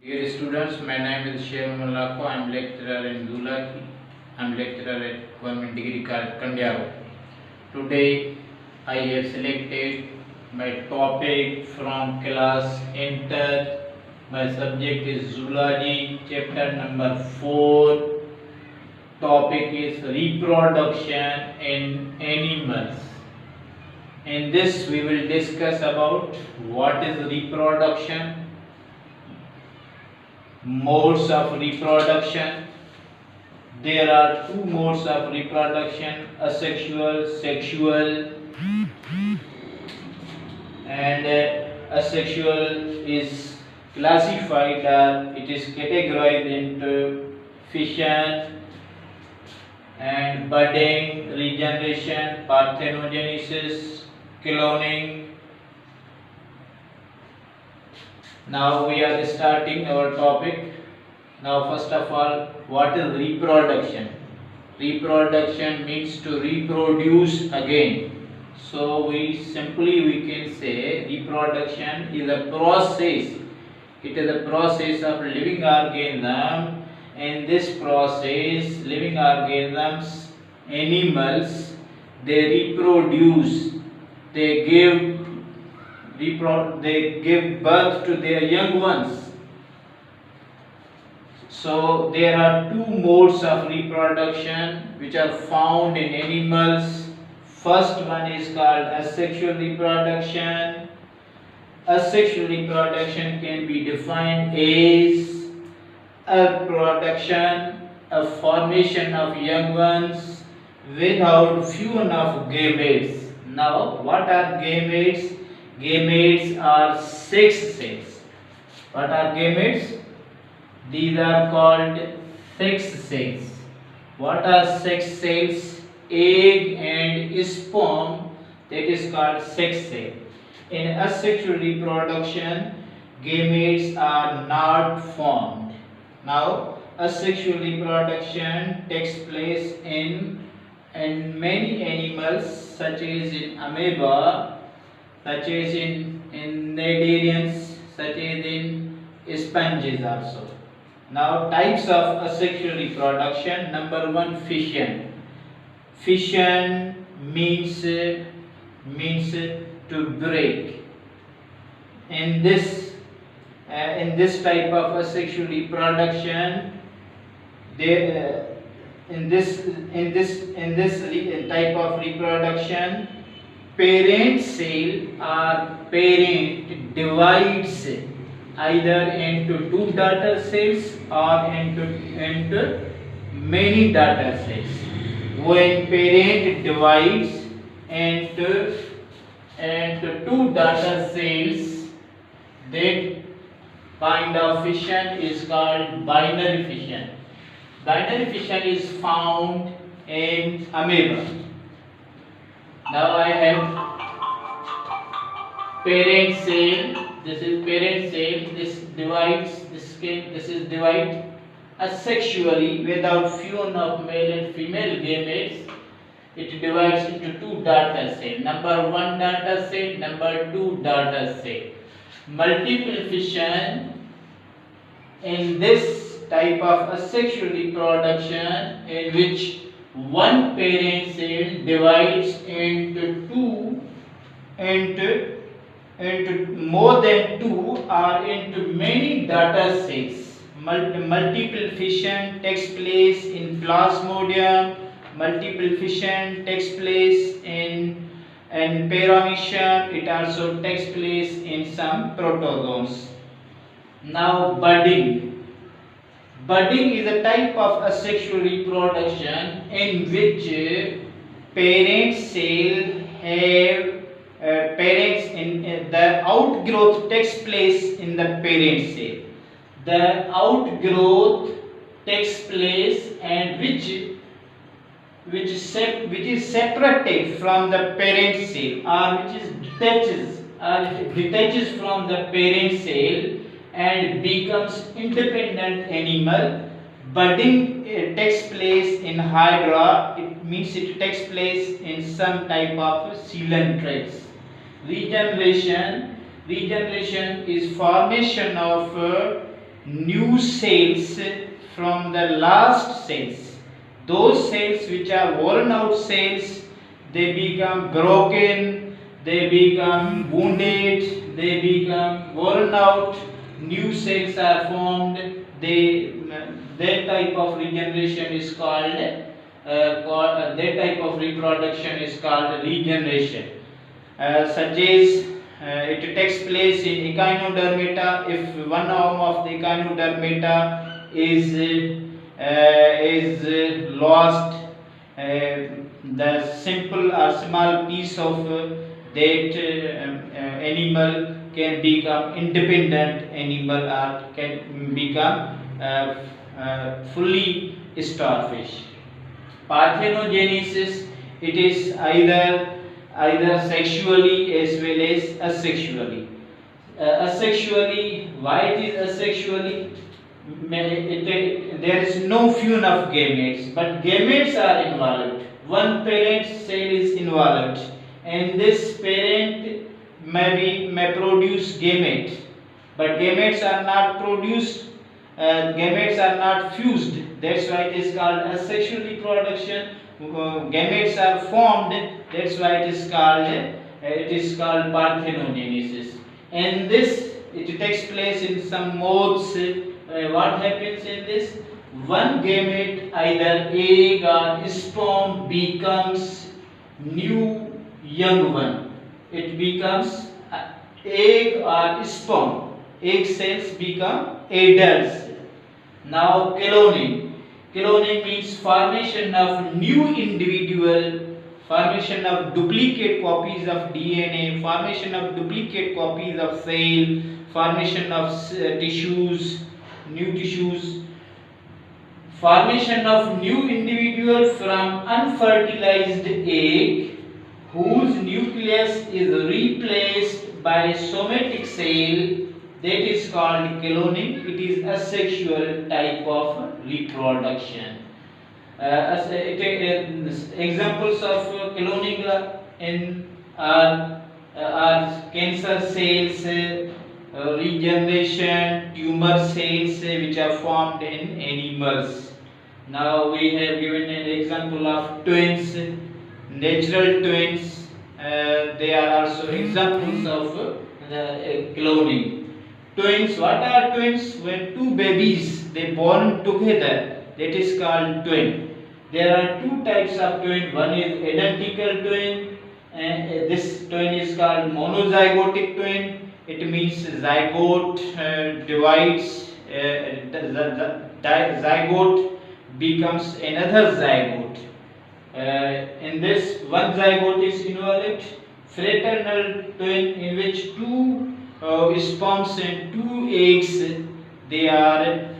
Dear students, my name is Sher Lakho. I am lecturer in Zoology. I am lecturer at Government Degree College, Kandiaro. Today, I have selected my topic from class Enter. My subject is Zoology, chapter number 4. Topic is reproduction in animals. In this, we will discuss about what is reproduction, modes of reproduction. There are two modes of reproduction: asexual, sexual. And asexual is classified, it is categorized into fission and budding, regeneration, parthenogenesis, cloning. Now we are starting our topic. Now first of all, what is reproduction? Reproduction means to reproduce again. So we can say reproduction is a process. It is a process of living organism. In this process, living organisms, animals, they reproduce. They give birth to their young ones. So there are two modes of reproduction which are found in animals. First one is called asexual reproduction. Asexual reproduction can be defined as a production, a formation of young ones without fusion of gametes. Now, what are gametes? Gametes are sex cells. What are gametes? These are called sex cells. What are sex cells? Egg and sperm, that is called sex cell. In asexual reproduction, gametes are not formed. Now, asexual reproduction takes place in many animals, such as in amoeba, such as in cnidarians, such as in sponges also. Now, types of asexual reproduction. Number one, fission. Fission means to break. In this type of asexual reproduction, in this type of reproduction, parent cell or parent divides either into two daughter cells or into many daughter cells. When parent divides into two daughter cells, that kind of fission is called binary fission. Binary fission is found in amoeba. Now I have parent cell. This is parent cell. This divides. This is divide asexually without fusion of male and female gametes. It divides into two daughter cells. Number one daughter cell. Number two daughter cell. Multiple fission in this type of asexual reproduction, in which one parent cell divides into more than two or into many daughter cells. Multiple fission takes place in Plasmodium. Multiple fission takes place in Paramecium. It also takes place in some protozoans. Now, budding. Budding is a type of asexual reproduction in which parent cell have parents in the outgrowth takes place in the parent cell. The outgrowth takes place and which is separated from the parent cell, or which is detaches from the parent cell and becomes independent animal. Budding takes place in Hydra. It means it takes place in some type of coelentrates. Regeneration is formation of new cells from the last cells. Those cells which are worn out cells, they become broken, they become wounded, they become worn out, new cells are formed. That type of regeneration is called, that type of reproduction is called regeneration. Such as it takes place in echinodermata. If one arm of the echinodermata is lost, the simple or small piece of that animal can become independent animal or can become fully starfish. Parthenogenesis, it is either sexually as well as asexually. Asexually, why it is asexually? There is no fusion of gametes, but gametes are involved. One parent cell is involved, and this parent may produce gamete, but gametes are not produced. Gametes are not fused. That's why it is called asexual reproduction. Gametes are formed. That's why it is called parthenogenesis. And this, it takes place in some moths. What happens in this? One gamete, either egg or sperm, becomes new young one. It becomes egg or sperm. Egg cells become adults. Now cloning. Cloning means formation of new individual, formation of duplicate copies of DNA, formation of duplicate copies of cell, formation of tissues, new tissues, formation of new individual from unfertilized egg whose nucleus is replaced by somatic cell. That is called cloning. It is a sexual type of reproduction. Examples of cloning are cancer cells, regeneration, tumor cells which are formed in animals. Now we have given an example of twins, natural twins. They are also examples of cloning. Twins, what are twins? When two babies they born together, that is called twin. There are two types of twin. One is identical twin, and this twin is called monozygotic twin. It means zygote divides, zygote becomes another zygote. In this, one zygote is involved. Fraternal twin, in which two sperms and two eggs they are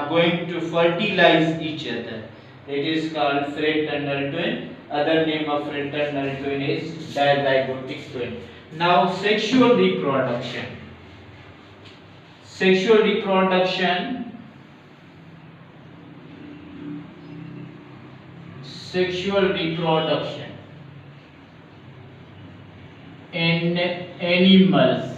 going to fertilize each other. It is called fraternal twin. Other name of fraternal twin is dizygotic twin. Now sexual reproduction. Sexual reproduction. Sexual reproduction in animals.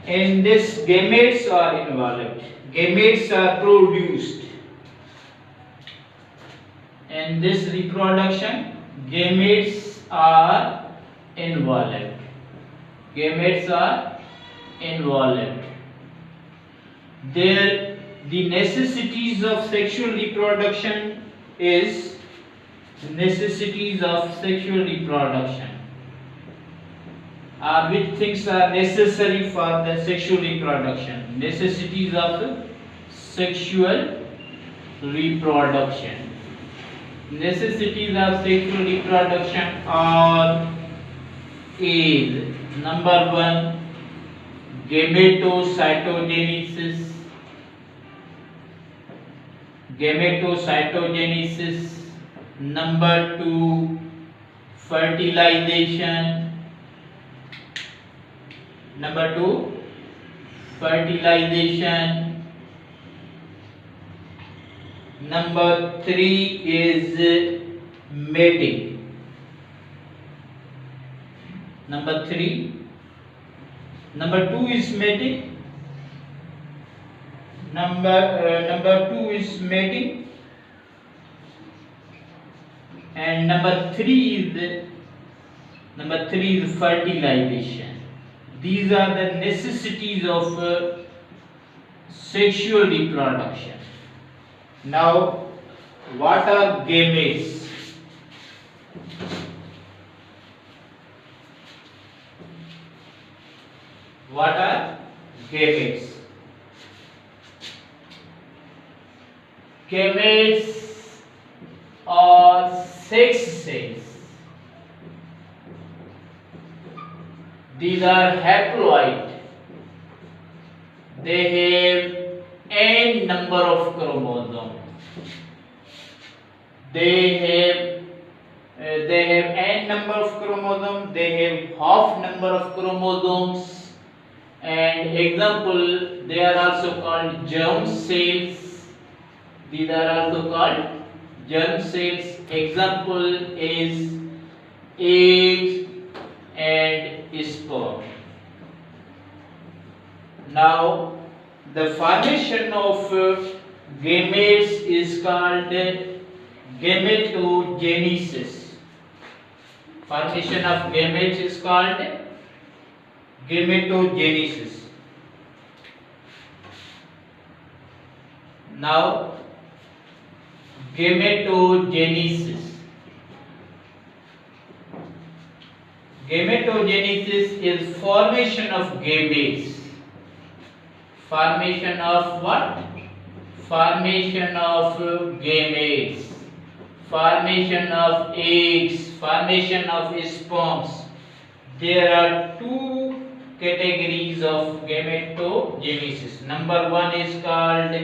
In this, gametes are involved. Gametes are produced. In this reproduction, gametes are involved. Gametes are involved. The necessities of sexual reproduction is necessities of sexual reproduction. Which things are necessary for the sexual reproduction? Necessities of sexual reproduction. Necessities of sexual reproduction are is number one, gametocytogenesis. Gametocytogenesis. Number two, fertilization. Number two, fertilization. Number three is mating. Number 3. Number 2 is mating. Number 2 is mating, and number 3 is fertilization. These are the necessities of sexual reproduction. Now, what are gametes? What are gametes? Gametes are sex cells. These are haploid. They have n number of chromosomes. They have n number of chromosomes. They have half number of chromosomes. And example, they are also called germ cells. These are also called germ cells. Example is eggs and sperm. Now, the formation of gametes is called gametogenesis. Formation of gametes is called gametogenesis. Now, gametogenesis. Gametogenesis is formation of gametes. Formation of what? Formation of gametes. Formation of eggs. Formation of sperms. There are two categories of gametogenesis. Number 1 is called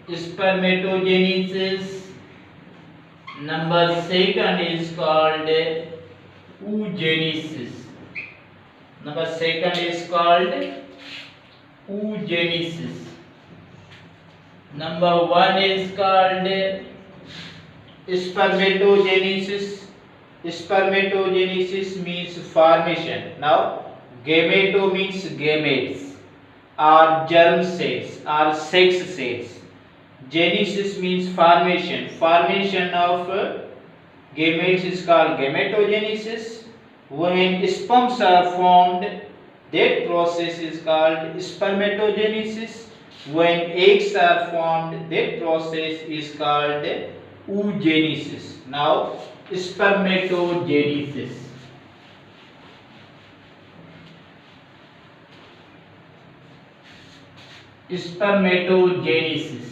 spermatogenesis. Number 2 is called oogenesis. Number 2 is called oogenesis. Number 1 is called spermatogenesis. Spermatogenesis means formation. Now, gameto means gametes or germ cells or sex cells. Genesis means formation. Formation of gametes is called gametogenesis. When sperms are formed, that process is called spermatogenesis. When eggs are formed, that process is called oogenesis. Now, spermatogenesis. Spermatogenesis.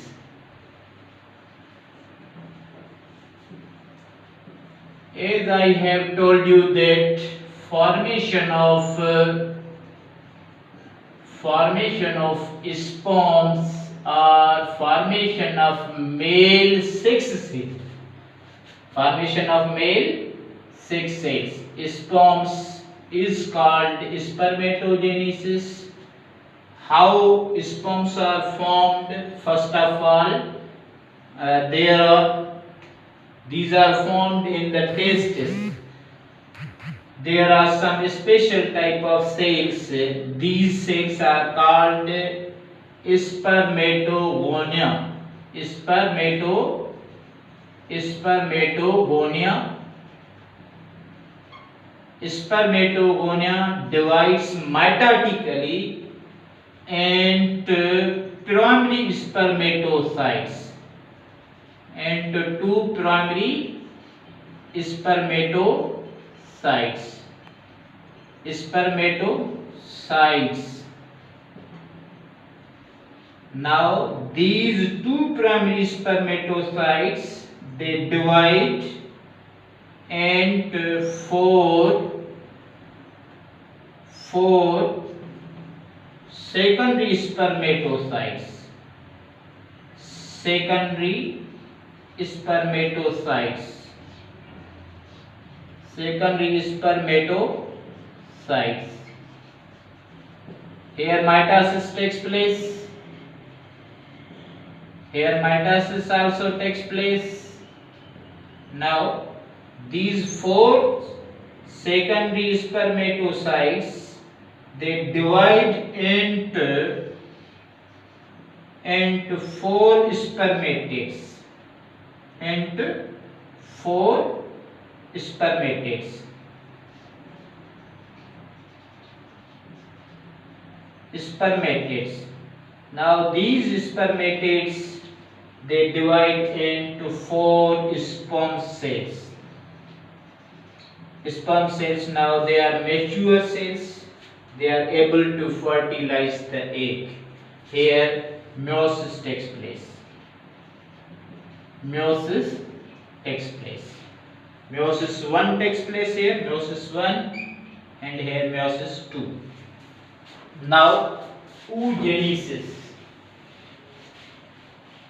As I have told you that formation of sperms or formation of male sex cells. Formation of male sex cells. Sperms is called spermatogenesis. How sperms are formed? First of all, these are formed in the testes. There are some special type of cells. These cells are called spermatogonia. Spermatogonia divides mitotically into primary spermatocytes and two primary spermatocytes. Now these two primary spermatocytes, they divide into four secondary spermatocytes. Secondary spermatocytes. Here mitosis takes place. Here mitosis also takes place. Now these four secondary spermatocytes, they divide into four spermatids. Into four spermatids. Now these spermatids, they divide into four sperm cells. Sperm cells, now they are mature cells. They are able to fertilize the egg. Here meiosis takes place. Meiosis takes place. Meiosis 1 takes place here, meiosis 1, and here meiosis 2. Now, oogenesis.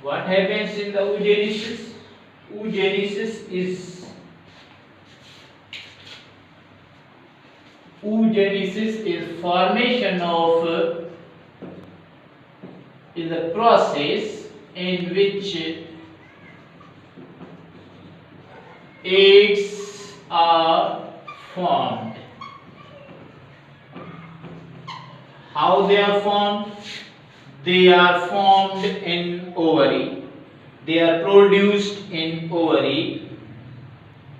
What happens in the oogenesis? Oogenesis is formation of is a process in which eggs are formed. How they are formed? They are formed in ovary. They are produced in ovary,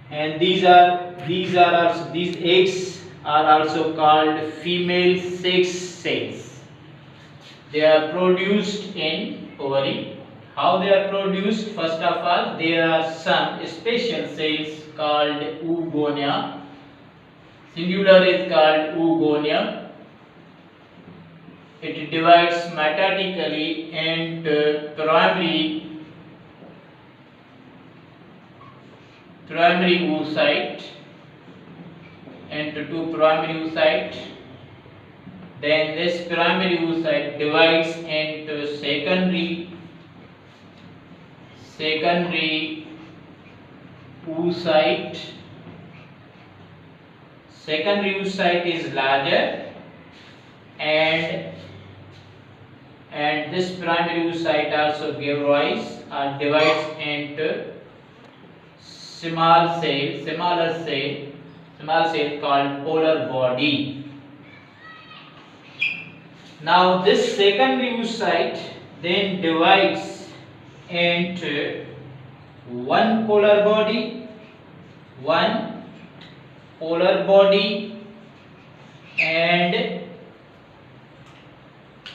and these eggs are also called female sex cells. They are produced in ovary. How they are produced? First of all, there are some special cells called oogonia. Singular is called oogonia. It divides metatically into primary oocyte, into two primary oocyte. Then this primary oocyte divides into secondary oocyte. Secondary oocyte is larger, and this primary oocyte also gives rise or divides into smaller cell called polar body. Now this secondary oocyte then divides into one polar body,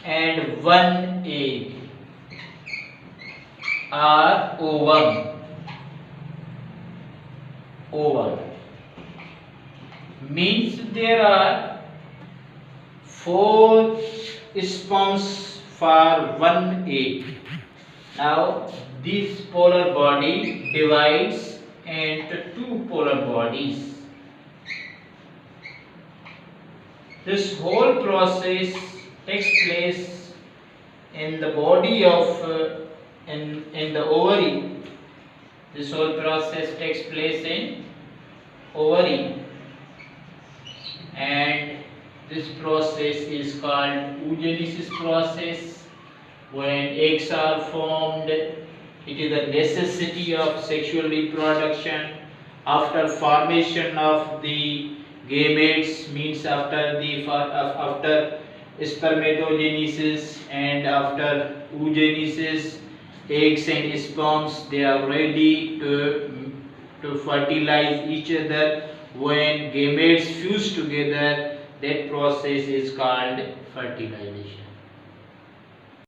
and one egg or ovum. Means there are 4 sperms for one egg. Now this polar body divides into 2 polar bodies. This whole process takes place in the body of in the ovary. This whole process takes place in ovary, and this process is called oogenesis process. When eggs are formed, it is a necessity of sexual reproduction. After formation of the gametes, means after spermatogenesis and after oogenesis, eggs and sperms, they are ready to fertilize each other. When gametes fuse together, that process is called fertilization.